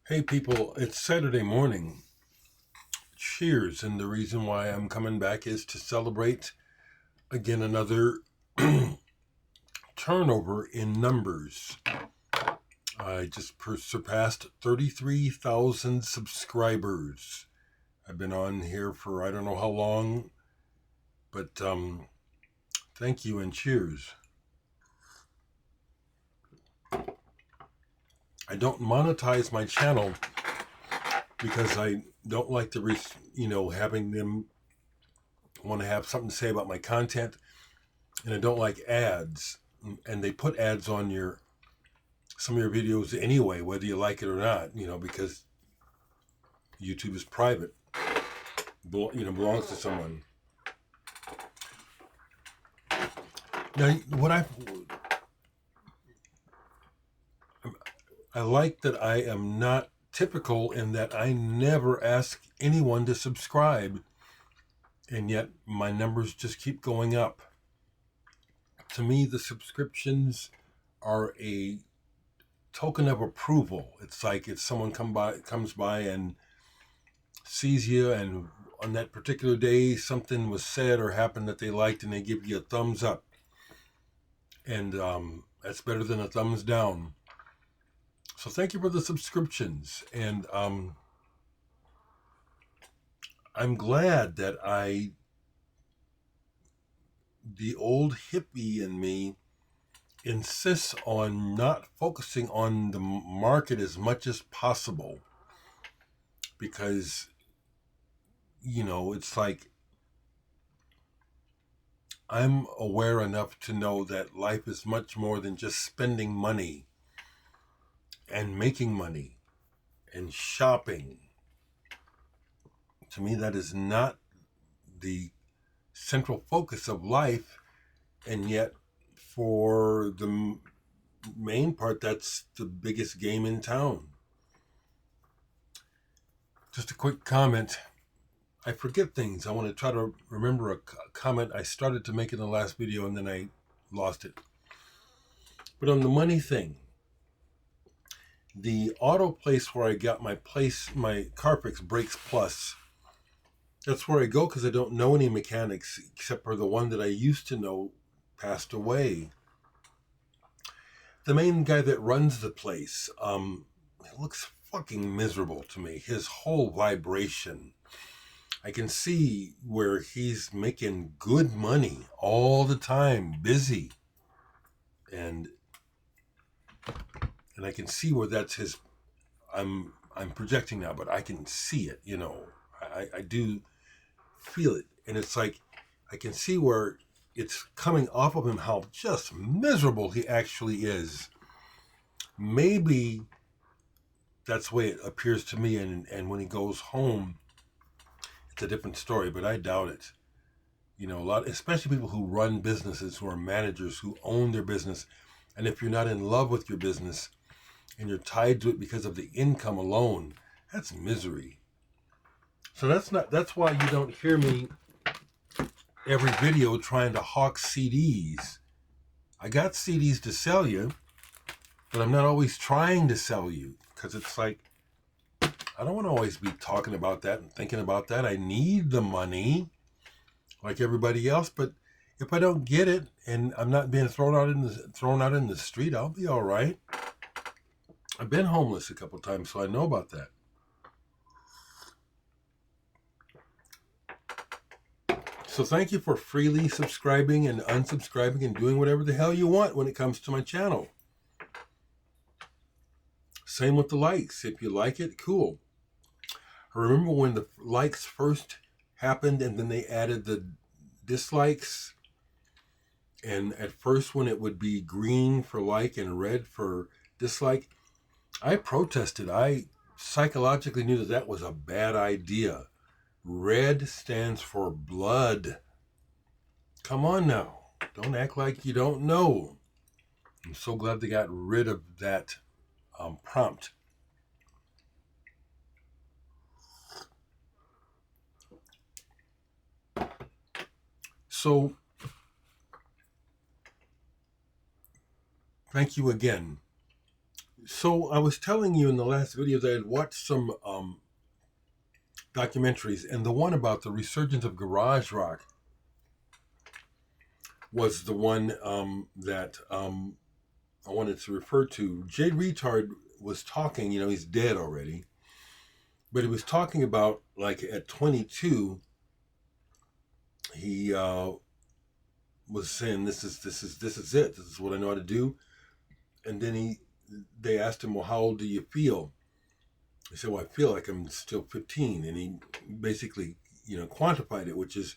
Hey people, it's Saturday morning. Cheers. And the reason why I'm coming back is to celebrate again another turnover in numbers. I just surpassed 33,000 subscribers. I've been on here for I don't know how long, but thank you and cheers. I don't monetize my channel because I don't like having them want to have something to say about my content, and I don't like ads. And they put ads on some of your videos anyway, whether you like it or not. Because YouTube is private. Belongs to someone. Now, I like that I am not typical in that I never ask anyone to subscribe, and yet my numbers just keep going up. To me, the subscriptions are a token of approval. It's like if someone comes by and sees you, and on that particular day something was said or happened that they liked, and they give you a thumbs up, and that's better than a thumbs down. So thank you for the subscriptions, and I'm glad that the old hippie in me insists on not focusing on the market as much as possible, because it's like I'm aware enough to know that life is much more than just spending money and making money and shopping. To me, that is not the central focus of life, and yet for the main part, that's the biggest game in town. Just a quick comment. I forget things. I want to try to remember a comment I started to make in the last video, and then I lost it. But on the money thing, the auto place where I got my Carfix Brakes Plus, that's where I go because I don't know any mechanics except for the one that I used to know passed away. The main guy that runs the place, it looks fucking miserable to me. His whole vibration. I can see where he's making good money all the time, busy. And I can see where that's his. I'm projecting now, but I can see it, I do feel it. And it's like I can see where it's coming off of him, how just miserable he actually is. Maybe that's the way it appears to me, and when he goes home, it's a different story, but I doubt it. A lot, especially people who run businesses, who are managers, who own their business, and if you're not in love with your business and you're tied to it because of the income alone, that's misery. So that's why you don't hear me every video trying to hawk CDs. I got CDs to sell you, but I'm not always trying to sell you, because it's like I don't want to always be talking about that and thinking about that. I need the money like everybody else, but if I don't get it and I'm not being thrown out in the street, I'll be all right. I've been homeless a couple times, so I know about that. So thank you for freely subscribing and unsubscribing and doing whatever the hell you want when it comes to my channel. Same with the likes. If you like it, cool. I remember when the likes first happened, and then they added the dislikes. And at first, when it would be green for like and red for dislike, I protested. I psychologically knew that was a bad idea. Red stands for blood. Come on now. Don't act like you don't know. I'm so glad they got rid of that prompt. So, thank you again. So I was telling you in the last video that I had watched some documentaries, and the one about the resurgence of garage rock was the one that I wanted to refer to. Jay Retard was talking, he's dead already, but he was talking about, like, at 22, he was saying, this is it. This is what I know how to do. And then they asked him, well, how old do you feel? He said, well, I feel like I'm still 15. And he basically, quantified it, which is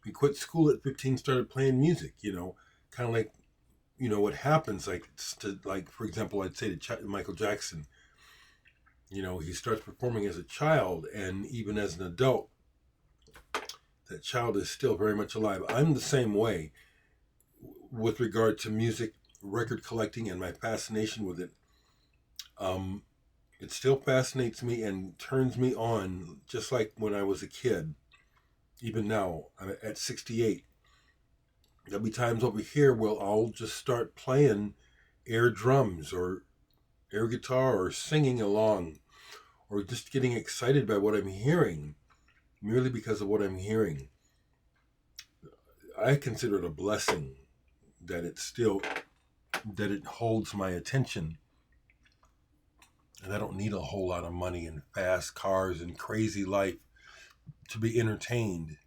he quit school at 15, started playing music, kind of like, what happens, like, for example, I'd say to Michael Jackson, he starts performing as a child, and even as an adult, that child is still very much alive. I'm the same way with regard to music, record collecting, and my fascination with it. It still fascinates me and turns me on, just like when I was a kid. Even now, I'm at 68. There'll be times over here where I'll just start playing air drums or air guitar or singing along or just getting excited by what I'm hearing merely because of what I'm hearing. I consider it a blessing that it holds my attention, and I don't need a whole lot of money and fast cars and crazy life to be entertained.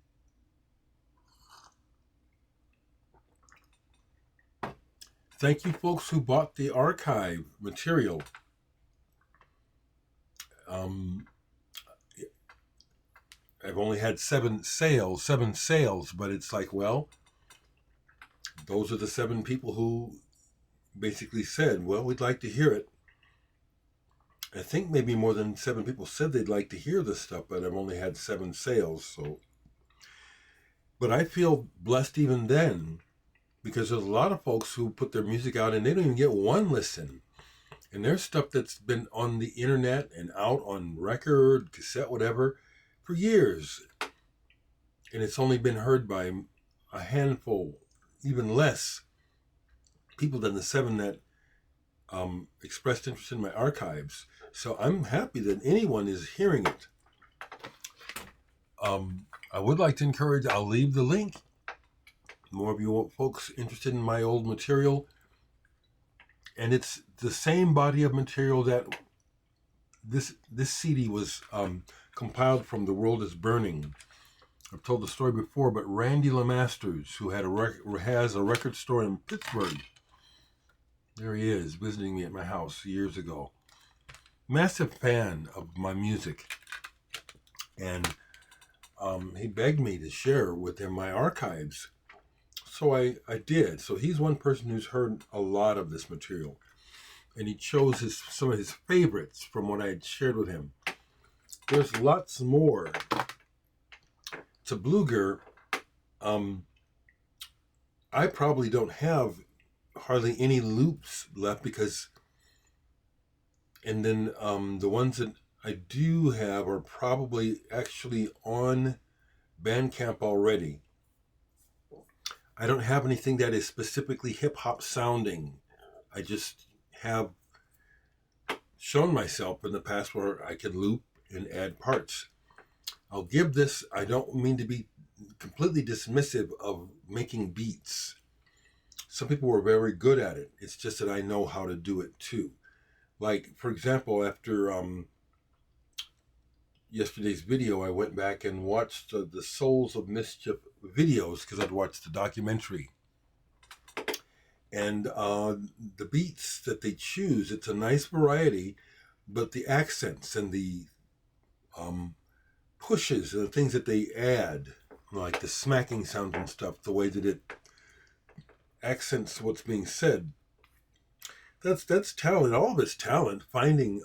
Thank you, folks who bought the archive material. I've only had seven sales, but it's like, well, those are the 7 people who basically said, well, we'd like to hear it. I think maybe more than 7 people said they'd like to hear this stuff, but I've only had 7 sales. So, but I feel blessed even then, because there's a lot of folks who put their music out and they don't even get one listen. And there's stuff that's been on the internet and out on record, cassette, whatever, for years. And it's only been heard by a handful, even less, people than the 7 that expressed interest in my archives. So I'm happy that anyone is hearing it. I would like to encourage, I'll leave the link. More of you folks interested in my old material. And it's the same body of material that this CD was compiled from. The World is Burning. I've told the story before, but Randy LeMasters, who has a record store in Pittsburgh, there he is, visiting me at my house years ago. Massive fan of my music. And he begged me to share with him my archives. So I did. So he's one person who's heard a lot of this material. And he chose some of his favorites from what I had shared with him. There's lots more. To Bluger, I probably don't have hardly any loops left because, and then the ones that I do have are probably actually on Bandcamp already. I don't have anything that is specifically hip-hop sounding. I just have shown myself in the past where I can loop and add parts. I'll give this, I don't mean to be completely dismissive of making beats. Some people were very good at it. It's just that I know how to do it too. Like, for example, after yesterday's video, I went back and watched the Souls of Mischief videos because I'd watched the documentary. And the beats that they choose, it's a nice variety, but the accents and the pushes and the things that they add, like the smacking sound and stuff, the way that it accents what's being said, that's talent. All of it's talent. Finding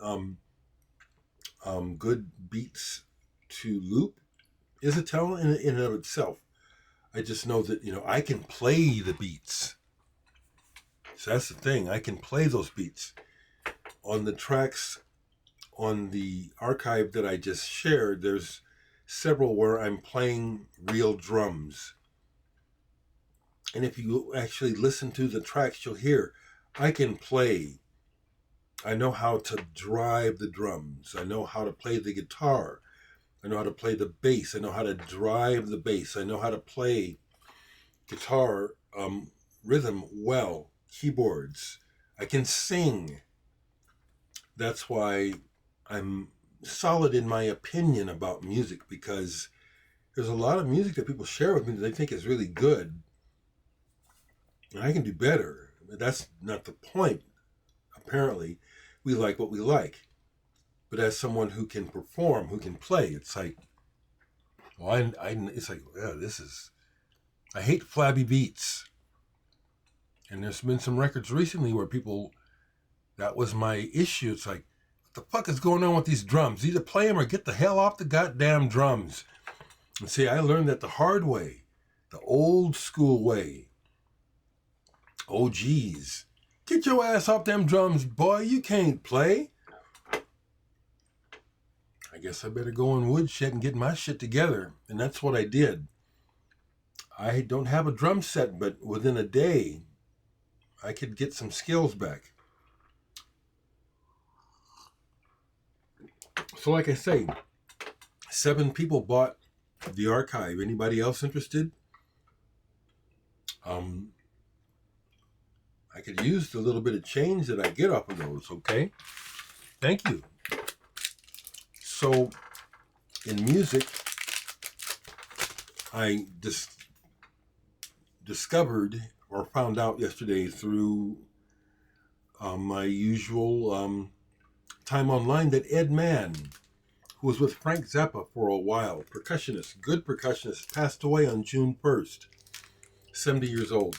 good beats to loop is a talent in and of itself. I just know that, I can play the beats. So that's the thing. I can play those beats. On the tracks on the archive that I just shared, there's several where I'm playing real drums. And if you actually listen to the tracks, you'll hear I can play I know how to drive the drums. I know how to play the guitar. I know how to play the bass. I know how to drive the bass. I know how to play guitar, rhythm well, keyboards. I can sing. That's why I'm solid in my opinion about music, because there's a lot of music that people share with me that they think is really good, and I can do better. That's not the point. Apparently, we like what we like. But as someone who can perform, who can play, it's like, well, it's like, yeah, this is. I hate flabby beats. And there's been some records recently where people, that was my issue. It's like, what the fuck is going on with these drums? Either play them or get the hell off the goddamn drums. And see, I learned that the hard way, the old school way. Oh, geez. Get your ass off them drums, boy. You can't play. I guess I better go in woodshed and get my shit together. And that's what I did. I don't have a drum set, but within a day, I could get some skills back. So like I say, 7 people bought the archive. Anybody else interested? I could use the little bit of change that I get off of those, okay? Thank you. So, in music, I discovered or found out yesterday through my usual time online that Ed Mann, who was with Frank Zappa for a while, percussionist, good percussionist, passed away on June 1st, 70 years old.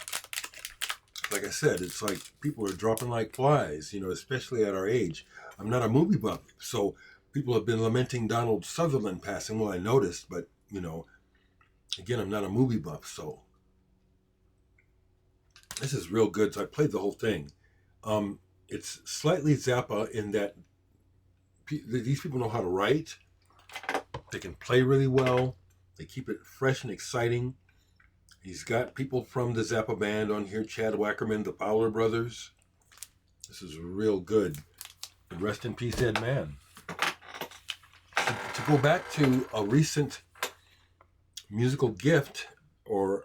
Like I said, it's like people are dropping like flies, especially at our age. I'm not a movie buff, so people have been lamenting Donald Sutherland passing. Well, I noticed, but, again, I'm not a movie buff, so this is real good. So I played the whole thing. It's slightly Zappa in that these people know how to write. They can play really well. They keep it fresh and exciting. He's got people from the Zappa band on here, Chad Wackerman, the Fowler Brothers. This is real good. And rest in peace, Ed Mann. To go back to a recent musical gift, or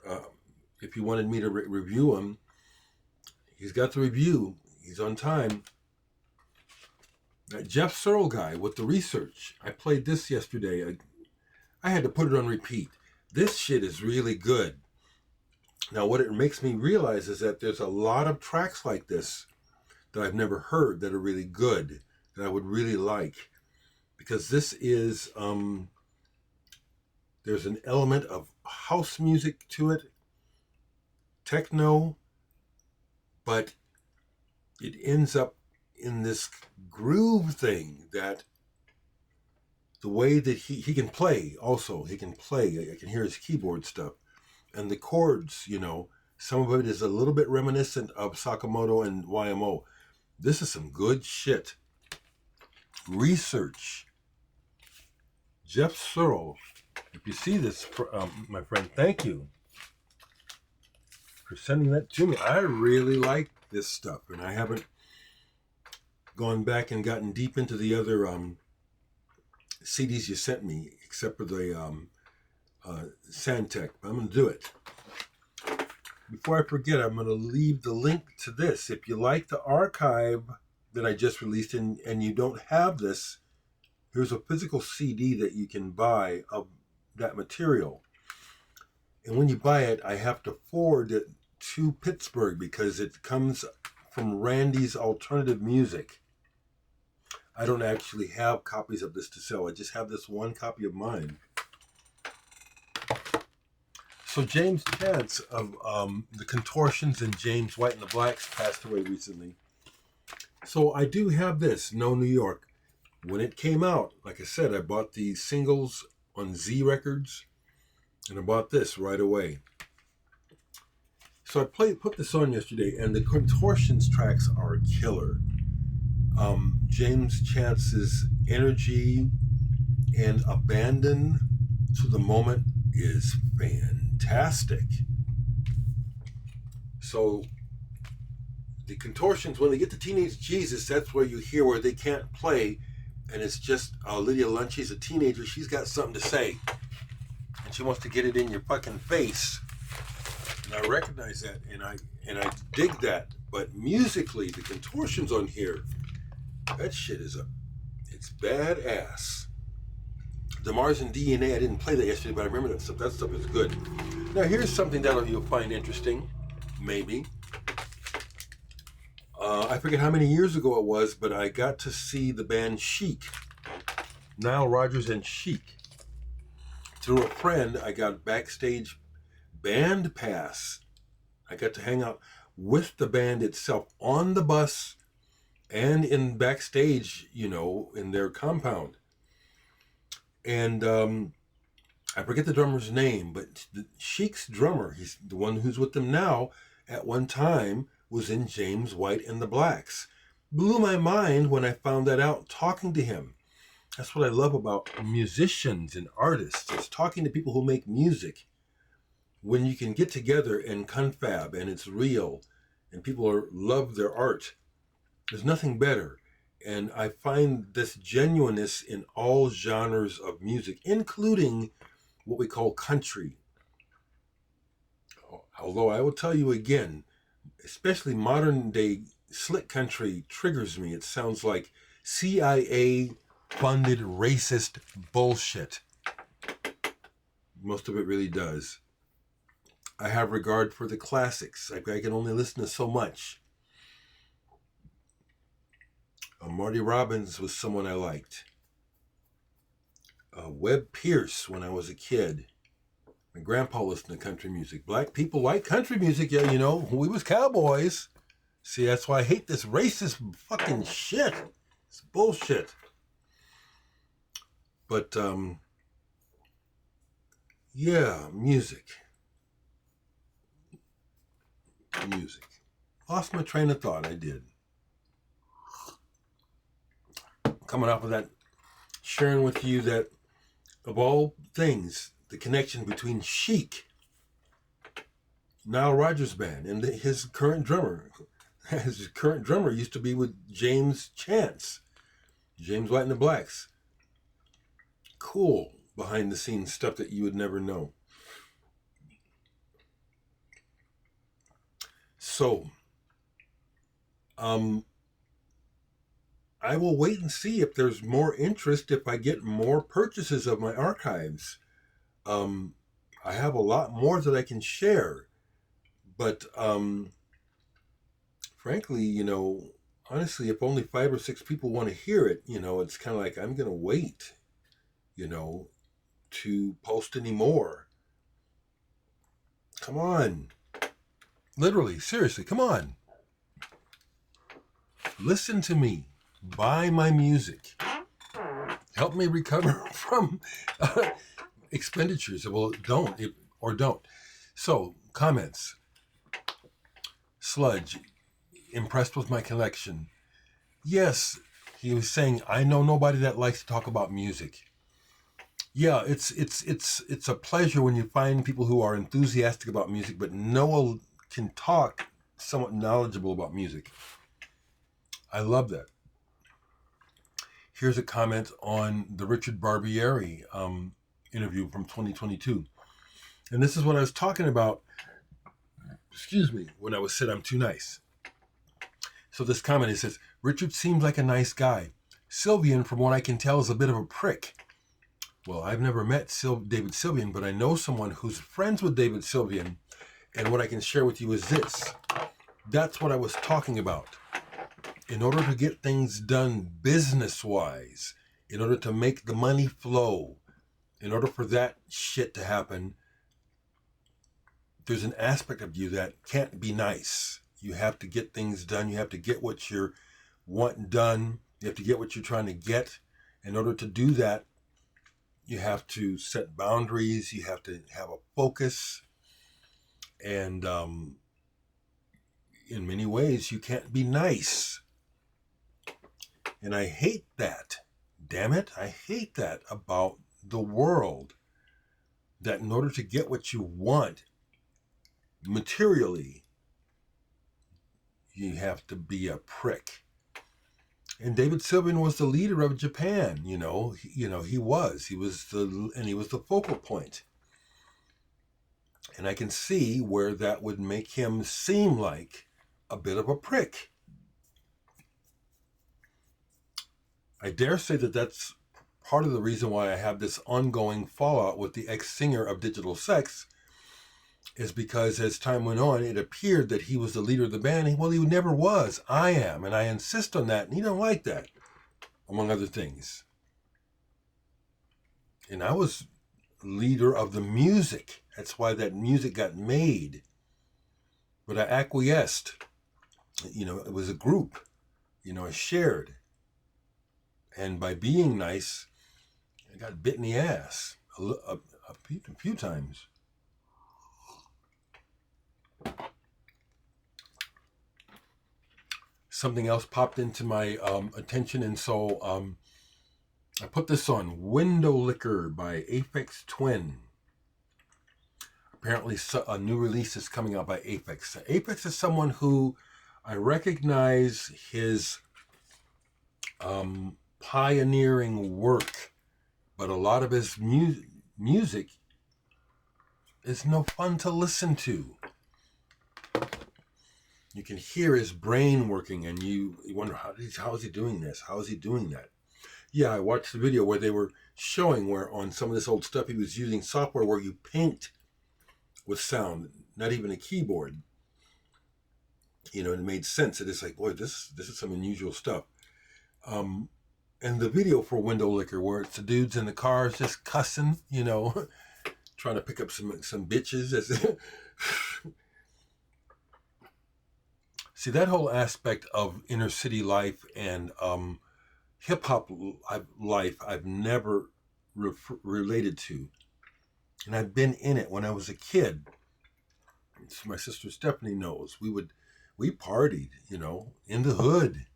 if you wanted me to review him, he's got the review. He's on time. That Jeff Searle guy with the research. I played this yesterday. I had to put it on repeat. This shit is really good. Now, what it makes me realize is that there's a lot of tracks like this that I've never heard that are really good, that I would really like. Because this is, there's an element of house music to it, techno, but it ends up in this groove thing that the way that he can play also, he can play, I can hear his keyboard stuff. And the chords, some of it is a little bit reminiscent of Sakamoto and YMO. This is some good shit. Research. Jeff Searle. If you see this, my friend, thank you for sending that to me. I really like this stuff, and I haven't gone back and gotten deep into the other CDs you sent me, except for the Sandtech. I'm going to do it. Before I forget, I'm going to leave the link to this. If you like the archive that I just released and you don't have this, here's a physical CD that you can buy of that material. And when you buy it, I have to forward it to Pittsburgh because it comes from Randy's Alternative Music. I don't actually have copies of this to sell. I just have this one copy of mine. So James Chance of the Contortions and James White and the Blacks passed away recently. So I do have this, No New York. When it came out, like I said, I bought the singles on Z Records, and I bought this right away. So I put this on yesterday, and the Contortions tracks are killer. James Chance's energy and abandon to the moment is fantastic. So the contortions, when they get to Teenage Jesus, that's where you hear where they can't play, and it's just Lydia Lunch. She's a teenager. She's got something to say, and she wants to get it in your fucking face. And I recognize that, and I dig that. But musically, the contortions on here, that shit it's badass. The Mars and DNA, I didn't play that yesterday, but I remember that stuff. That stuff is good. Now here's something that you'll find interesting, maybe. I forget how many years ago it was, but I got to see the band Chic, Nile Rodgers and Chic. Through a friend, I got backstage band pass. I got to hang out with the band itself on the bus and in backstage, in their compound. And I forget the drummer's name, but the Chic's drummer, he's the one who's with them now, at one time was in James White and the Blacks. Blew my mind when I found that out talking to him. That's what I love about musicians and artists, is talking to people who make music. When you can get together and confab and it's real and people love their art, there's nothing better. And I find this genuineness in all genres of music, including what we call country. Although I will tell you again, especially modern day slick country triggers me. It sounds like CIA funded racist bullshit. Most of it really does. I have regard for the classics. I can only listen to so much. Marty Robbins was someone I liked. Webb Pierce when I was a kid. My grandpa listened to country music. Black people like country music. Yeah, we was cowboys. See, that's why I hate this racist fucking shit. It's bullshit. But, yeah, music. Lost my train of thought, I did. Coming off of that, sharing with you that, of all things, the connection between Chic, Nile Rodgers Band, and his current drummer. His current drummer used to be with James Chance, James White and the Blacks. Cool behind the scenes stuff that you would never know. So, I will wait and see if there's more interest, if I get more purchases of my archives. I have a lot more that I can share, but frankly, honestly, if only 5 or 6 people want to hear it, it's kind of like I'm going to wait, to post any more. Come on. Literally, seriously, come on. Listen to me. Buy my music. Help me recover from expenditures. Well, don't. So, comments. Sludge. Impressed with my collection. Yes, he was saying, I know nobody that likes to talk about music. Yeah, it's a pleasure when you find people who are enthusiastic about music, but Noah can talk somewhat knowledgeable about music. I love that. Here's a comment on the Richard Barbieri interview from 2022. And this is what I was talking about, when I was said I'm too nice. So this comment, it says, Richard seems like a nice guy. Sylvian, from what I can tell, is a bit of a prick. Well, I've never met David Sylvian, but I know someone who's friends with David Sylvian. And what I can share with you is this. That's what I was talking about. In order to get things done business-wise, in order to make the money flow, in order for that shit to happen, there's an aspect of you that can't be nice. You have to get things done. You have to get what you're wanting done. You have to get what you're trying to get. In order to do that, you have to set boundaries. You have to have a focus. And in many ways, you can't be nice. And I hate that. Damn it, I hate that about the world. That in order to get what you want materially, you have to be a prick. And David Sylvian was the leader of Japan. He was the focal point. And I can see where that would make him seem like a bit of a prick. I dare say that that's part of the reason why I have this ongoing fallout with the ex-singer of Digital Sex, is because as time went on, it appeared that he was the leader of the band. Well, he never was. I am, and I insist on that, and he don't like that, among other things. And I was leader of the music. That's why that music got made. But I acquiesced. It was a group. I shared. And by being nice, I got bit in the ass a few times. Something else popped into my attention, and so I put this on. Window Liquor by Aphex Twin. Apparently a new release is coming out by Aphex. Aphex is someone who I recognize his pioneering work, but a lot of his music is no fun to listen to. You can hear his brain working, and you wonder, how is he doing this? How is he doing that? Yeah, I watched the video where they were showing where on some of this old stuff he was using software where you paint with sound, not even a keyboard. It made sense. It is like, boy, this is some unusual stuff. And the video for Window Liquor, where it's the dudes in the cars just cussing, trying to pick up some bitches. See, that whole aspect of inner city life and hip-hop life I've never related to. And I've been in it when I was a kid. My sister Stephanie knows. We partied, in the hood,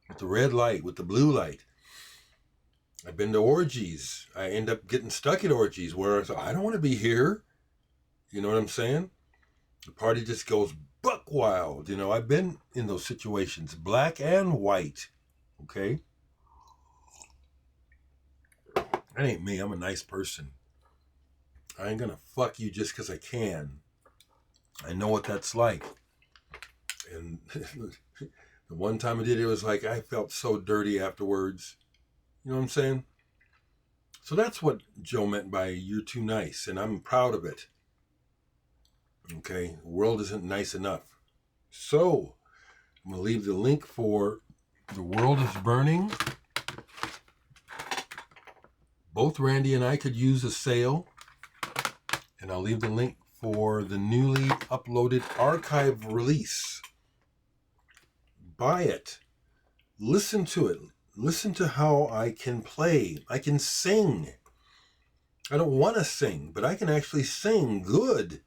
with the red light, with the blue light. I've been to orgies. I end up getting stuck at orgies where I don't want to be here. You know what I'm saying? The party just goes buck wild. I've been in those situations, black and white. Okay? That ain't me. I'm a nice person. I ain't gonna fuck you just because I can. I know what that's like. And the one time I did it was like I felt so dirty afterwards. You know what I'm saying? So that's what Joe meant by you're too nice, and I'm proud of it. Okay? The world isn't nice enough. So, I'm going to leave the link for The World is Burning. Both Randy and I could use a sale. And I'll leave the link for the newly uploaded archive release. Buy it. Listen to it. Listen to how I can play. I can sing. I don't want to sing, but I can actually sing good.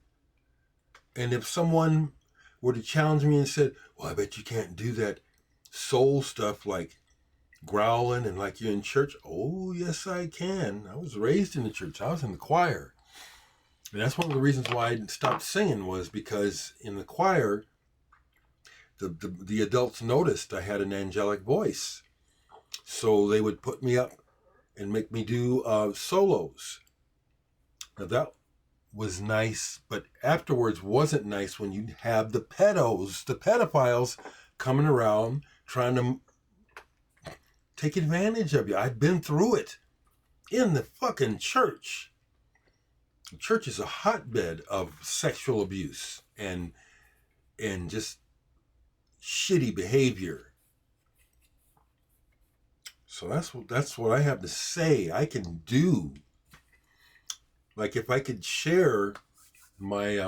And if someone were to challenge me and said, well, I bet you can't do that soul stuff like growling and like you're in church. Oh, yes, I can. I was raised in the church. I was in the choir. And that's one of the reasons why I stopped singing, was because in the choir, the adults noticed I had an angelic voice. So they would put me up and make me do solos. Now that was nice, but afterwards wasn't nice when you have the pedophiles coming around trying to take advantage of you. I've been through it in the fucking church. The church is a hotbed of sexual abuse and just shitty behavior. So that's what I have to say I can do. Like if I could share my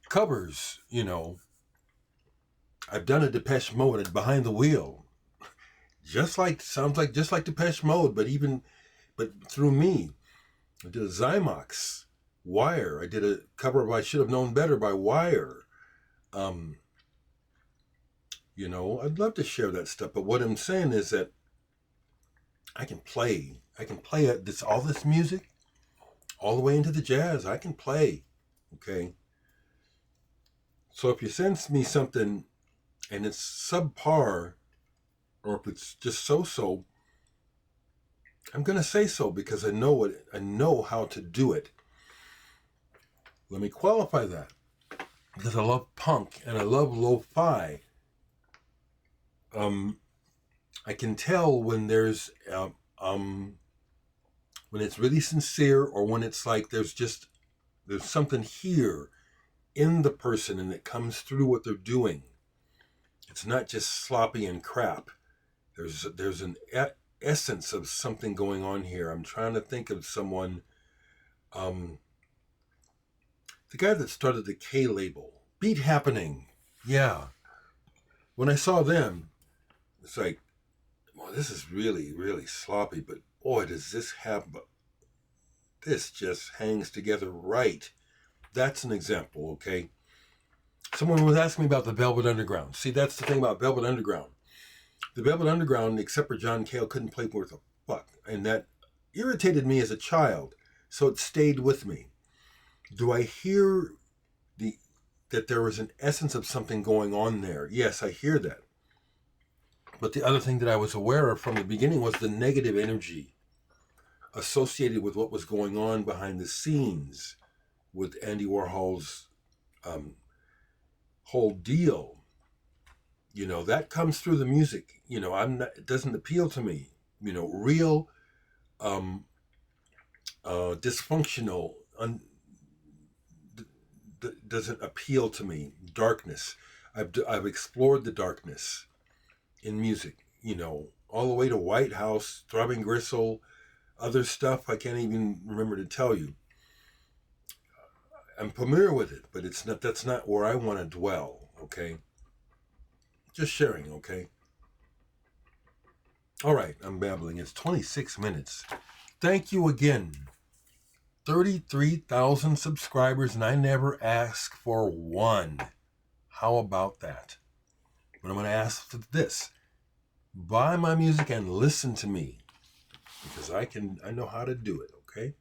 covers, I've done a Depeche Mode and Behind the Wheel. Sounds like Depeche Mode, but through me. I did a Zymox, Wire. I did a cover of I Should Have Known Better by Wire. I'd love to share that stuff, but what I'm saying is that I can play all this music, all the way into the jazz. I can play, okay? So if you send me something and it's subpar, or if it's just so-so, I'm going to say so because I know how to do it. Let me qualify that. Because I love punk and I love lo-fi. I can tell when there's when it's really sincere, or when it's like there's something here in the person and it comes through what they're doing. It's not just sloppy and crap. There's an essence of something going on here. I'm trying to think of someone. The guy that started the K label, Beat Happening. Yeah. When I saw them, it's like, well, this is really, really sloppy, but boy, does this have, this just hangs together right. That's an example, okay? Someone was asking me about the Velvet Underground. See, that's the thing about Velvet Underground. The Velvet Underground, except for John Cale, couldn't play worth a fuck. And that irritated me as a child, so it stayed with me. Do I hear that there was an essence of something going on there? Yes, I hear that. But the other thing that I was aware of from the beginning was the negative energy associated with what was going on behind the scenes with Andy Warhol's whole deal. You know, that comes through the music. You know, it doesn't appeal to me. You know, real dysfunctional doesn't appeal to me. Darkness. I've explored the darkness in music. You know, all the way to White House, Throbbing Gristle, other stuff I can't even remember to tell you. I'm familiar with it, but that's not where I want to dwell, okay? Just sharing, okay? All right, I'm babbling. It's 26 minutes. Thank you again. 33,000 subscribers, and I never ask for one. How about that? But I'm going to ask for this. Buy my music and listen to me, because I know how to do it, okay?